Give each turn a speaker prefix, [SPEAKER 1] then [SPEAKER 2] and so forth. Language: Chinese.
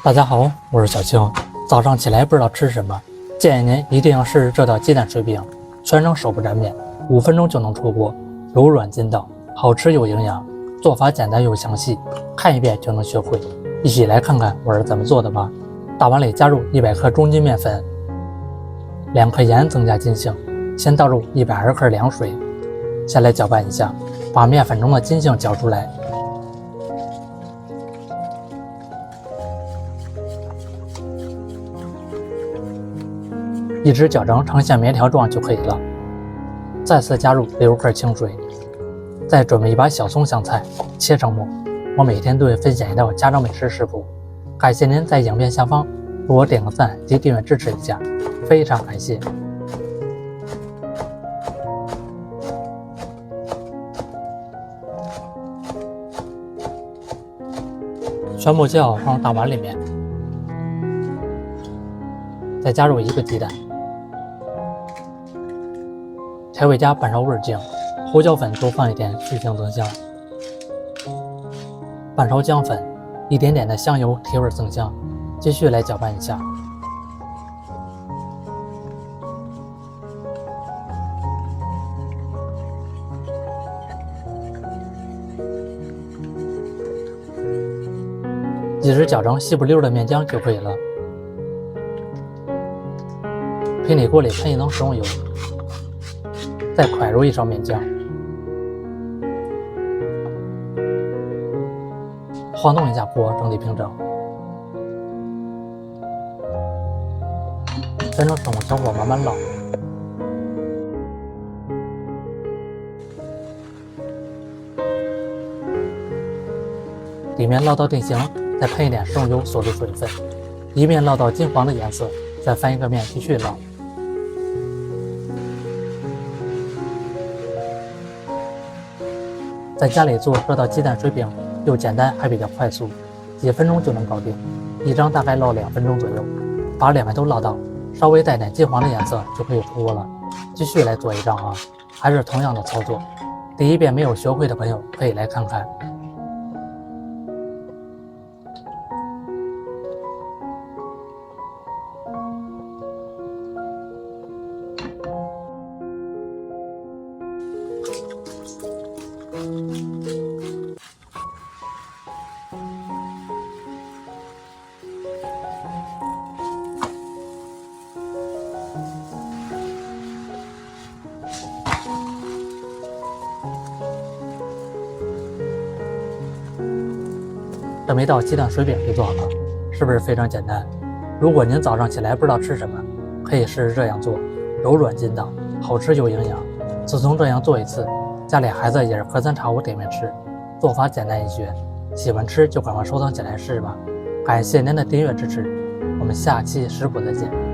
[SPEAKER 1] 大家好，我是小青。早上起来不知道吃什么，建议您一定要试试这道鸡蛋水饼，全程手不沾面，5分钟就能出锅，柔软筋道，好吃又营养，做法简单又详细，看一遍就能学会。一起来看看我是怎么做的吧。大碗里加入100克中筋面粉，2克盐增加筋性，先倒入120克凉水，先来搅拌一下，把面粉中的筋性搅出来。一直搅成呈现面条状就可以了。再次加入6克清水，再准备一把小葱香菜，切成末。我每天都会分享一道家常美食食谱，感谢您在影片下方给我点个赞及订阅支持一下，非常感谢。全部切好放入大碗里面，再加入1个鸡蛋。调味加半勺味精，胡椒粉多放一点去腥增香，半勺姜粉，一点点的香油提味增香。继续来搅拌一下，一直搅成细不溜的面浆就可以了。平底锅里喷一层食用油，再蒯入1勺面浆，晃动一下锅，整体平整。全程省用小火慢慢捞，里面捞到定型，再喷一点食用油锁住水分，一面捞到金黄的颜色，再翻一个面继续捞。在家里做这道鸡蛋水饼又简单还比较快速，几分钟就能搞定。一张大概捞2分钟左右，把2面都捞到稍微带点金黄的颜色就可以出锅了。继续来做一张啊，还是同样的操作。第一遍没有学会的朋友可以来看看。这么一道鸡蛋水饼就做好了，是不是非常简单？如果您早上起来不知道吃什么，可以试试这样做，柔软筋道，好吃又营养。自从这样做一次，家里孩子也是隔三差五点面吃，做法简单易学，喜欢吃就赶快收藏起来试吧。感谢您的订阅支持，我们下期食谱再见。